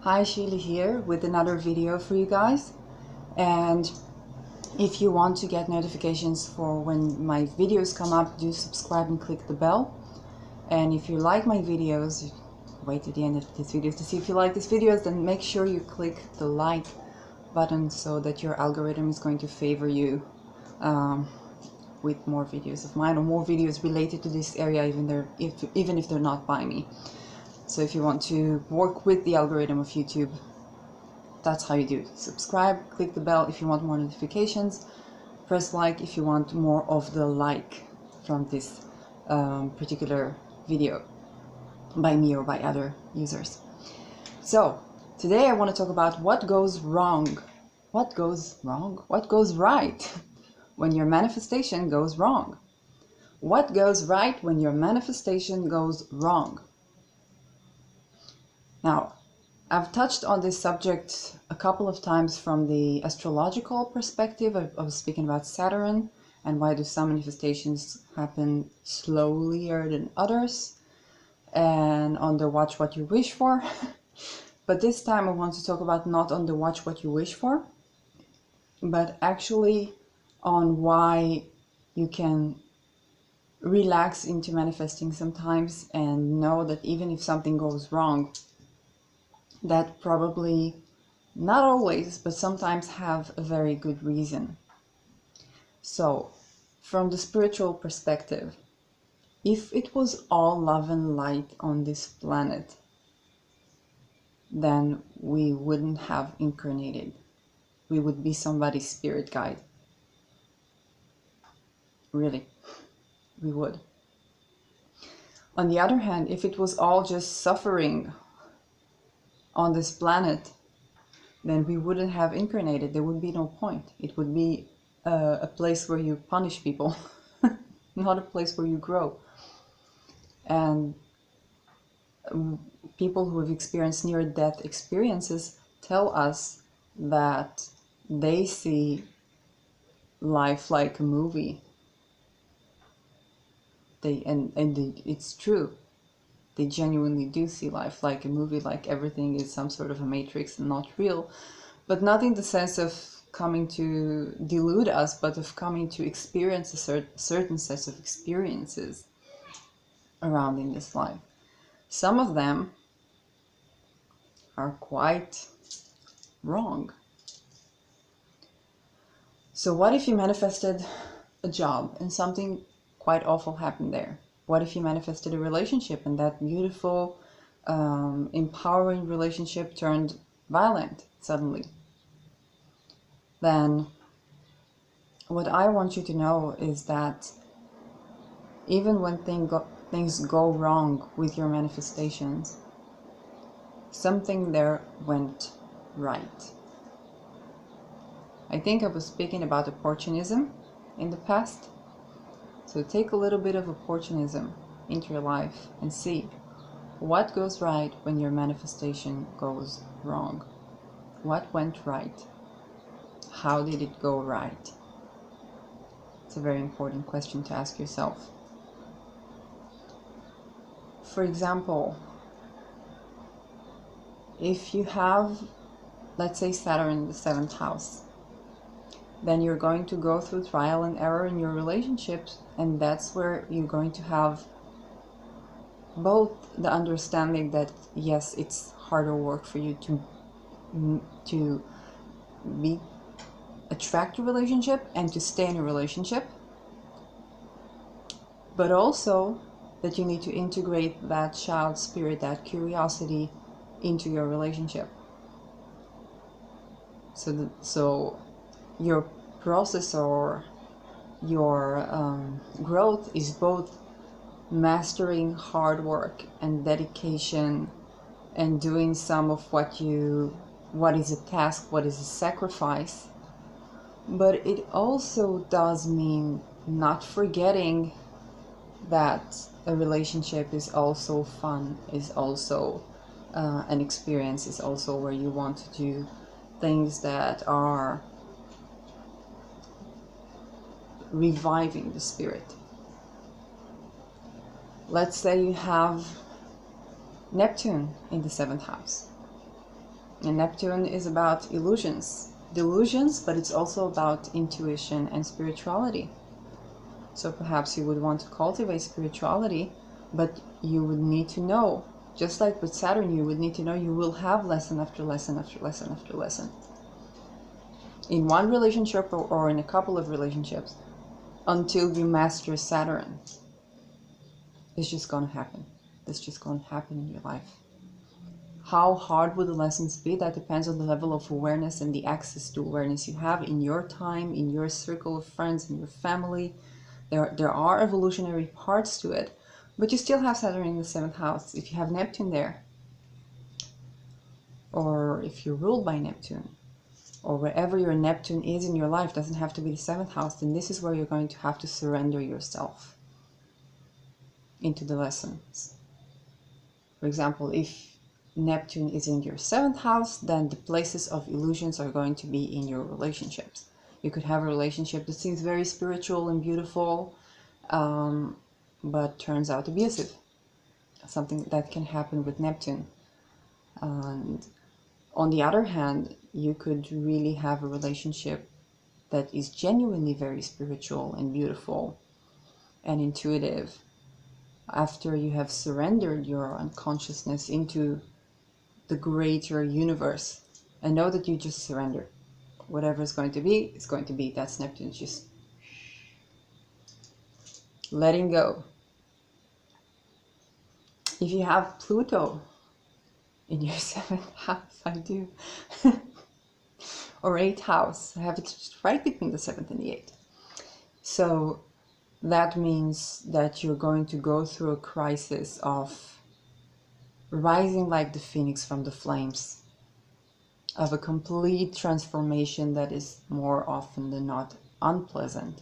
Hi, Sheila here with another video for you guys. And if you want to get notifications for when my videos come up, do subscribe and click the bell. And if you like my videos, wait to the end of this video to see if you like these videos, then make sure you click the like button so that your algorithm is going to favor you with more videos of mine or more videos related to this area, even if they're not by me. So if you want to work with the algorithm of YouTube, that's how you do it. Subscribe, click the bell if you want more notifications, press like if you want more of the like from this particular video by me or by other users. So today I want to talk about what goes wrong. What goes wrong? What goes right when your manifestation goes wrong? What goes right when your manifestation goes wrong? Now, I've touched on this subject a couple of times from the astrological perspective. I was speaking about Saturn and why do some manifestations happen slower than others, and on the watch what you wish for. But this time I want to talk about not on the watch what you wish for, but actually on why you can relax into manifesting sometimes and know that even if something goes wrong, that probably, not always, but sometimes have a very good reason. So, from the spiritual perspective, if it was all love and light on this planet, then we wouldn't have incarnated. We would be somebody's spirit guide. Really, we would. On the other hand, if it was all just suffering on this planet, then we wouldn't have incarnated. There would be no point. It would be a place where you punish people, not a place where you grow. And people who have experienced near-death experiences tell us that they see life like a movie. It's true. They genuinely do see life like a movie, like everything is some sort of a matrix and not real. But not in the sense of coming to delude us, but of coming to experience a certain set of experiences around in this life. Some of them are quite wrong. So what if you manifested a job and something quite awful happened there? What if you manifested a relationship and that beautiful, empowering relationship turned violent suddenly? Then what I want you to know is that even when things go wrong with your manifestations, something there went right. I think I was speaking about opportunism in the past. So take a little bit of opportunism into your life and see what goes right when your manifestation goes wrong. What went right? How did it go right? It's a very important question to ask yourself. For example, if you have, let's say, Saturn in the 7th house, then you're going to go through trial and error in your relationships, and that's where you're going to have both the understanding that yes, it's harder work for you to attract a relationship and to stay in a relationship, but also that you need to integrate that child spirit, that curiosity into your relationship. So your process or your growth is both mastering hard work and dedication and doing some of what is a task, what is a sacrifice, but it also does mean not forgetting that a relationship is also fun, is also an experience, is also where you want to do things that are reviving the spirit. Let's say you have Neptune in the 7th house. And Neptune is about illusions, delusions, but it's also about intuition and spirituality. So perhaps you would want to cultivate spirituality, but you would need to know, just like with Saturn, you would need to know you will have lesson after lesson after lesson after lesson. In one relationship or in a couple of relationships, until you master Saturn. It's just going to happen. It's just going to happen in your life. How hard will the lessons be? That depends on the level of awareness and the access to awareness you have in your time, in your circle of friends, in your family. There are evolutionary parts to it, but you still have Saturn in the 7th house. If you have Neptune there, or if you're ruled by Neptune, or wherever your Neptune is in your life, doesn't have to be the 7th house, then this is where you're going to have to surrender yourself into the lessons. For example, if Neptune is in your 7th house, then the places of illusions are going to be in your relationships. You could have a relationship that seems very spiritual and beautiful, but turns out abusive. Something that can happen with Neptune. And on the other hand, you could really have a relationship that is genuinely very spiritual and beautiful and intuitive after you have surrendered your unconsciousness into the greater universe, and know that you just surrender. Whatever is going to be, is going to be. That's Neptune, just letting go. If you have Pluto in your 7th house, I do, or 8th house, I have it just right between the 7th and the 8th. So that means that you're going to go through a crisis of rising like the phoenix from the flames, of a complete transformation that is more often than not unpleasant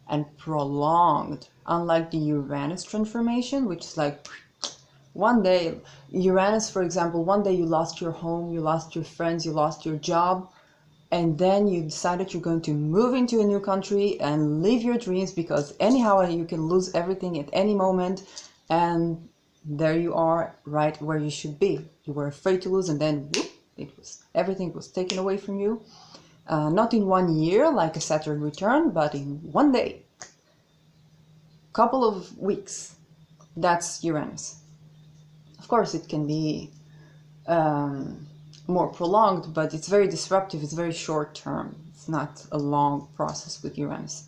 and prolonged, unlike the Uranus transformation, which is like one day. Uranus, for example, one day you lost your home, you lost your friends, you lost your job, and then you decided you're going to move into a new country and live your dreams, because anyhow you can lose everything at any moment, and there you are right where you should be. You were afraid to lose, and then whoop, everything was taken away from you. Not in 1 year like a Saturn return, but in one day, couple of weeks. That's Uranus. Of course it can be more prolonged, but it's very disruptive. It's very short term. It's not a long process with Uranus,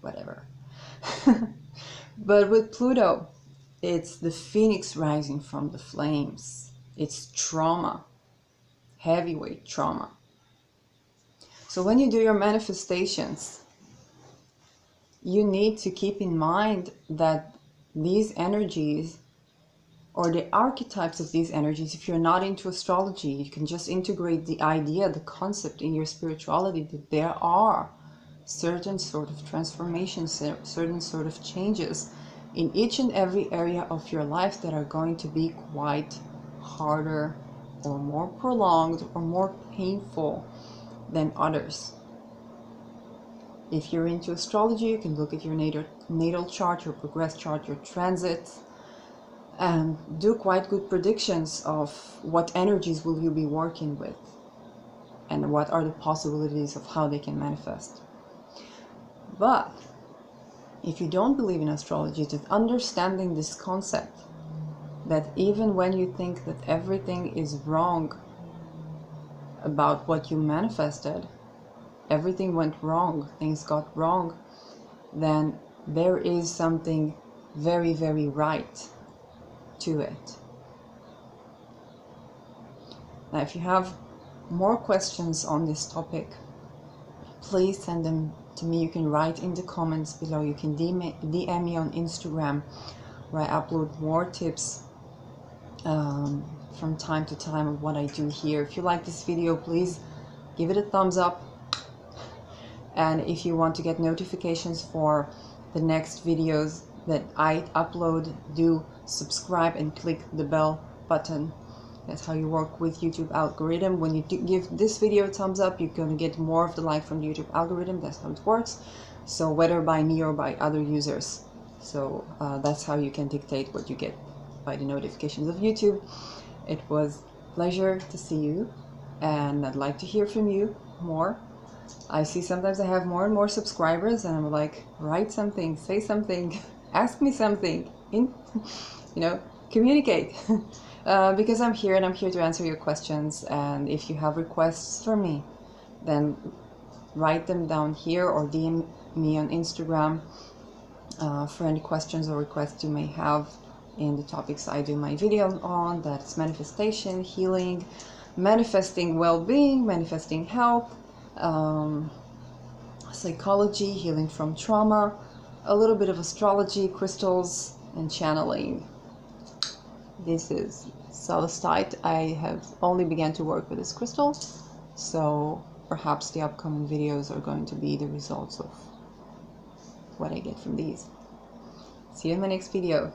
whatever. But with Pluto, it's the phoenix rising from the flames. It's trauma, heavyweight trauma. So when you do your manifestations, you need to keep in mind that these energies, or the archetypes of these energies, if you're not into astrology, you can just integrate the idea, the concept in your spirituality, that there are certain sort of transformations, certain sort of changes in each and every area of your life that are going to be quite harder or more prolonged or more painful than others. If you're into astrology, you can look at your natal chart, your progress chart, your transit, and do quite good predictions of what energies will you be working with and what are the possibilities of how they can manifest. But if you don't believe in astrology, just understanding this concept that even when you think that everything is wrong about what you manifested, everything went wrong, things got wrong, then there is something very, very right to it. Now, if you have more questions on this topic, please send them to me. You can write in the comments below. You can DM me on Instagram, where I upload more tips from time to time of what I do here. If you like this video, please give it a thumbs up. And if you want to get notifications for the next videos that I upload, do subscribe and click the bell button. That's how you work with YouTube algorithm. When you give this video a thumbs up, you're going to get more of the like from the YouTube algorithm. That's how it works. So whether by me or by other users. So that's how you can dictate what you get by the notifications of YouTube. It was pleasure to see you, and I'd like to hear from you more. I see sometimes I have more and more subscribers, and I'm like, write something, say something, ask me something, communicate. Because I'm here, and I'm here to answer your questions. And if you have requests for me, then write them down here or DM me on Instagram for any questions or requests you may have in the topics I do my video on. That's manifestation, healing, manifesting well-being, manifesting health, psychology, healing from trauma, a little bit of astrology, crystals, and channeling. This is celestite. I have only began to work with this crystal, so perhaps the upcoming videos are going to be the results of what I get from these. See you in my next video.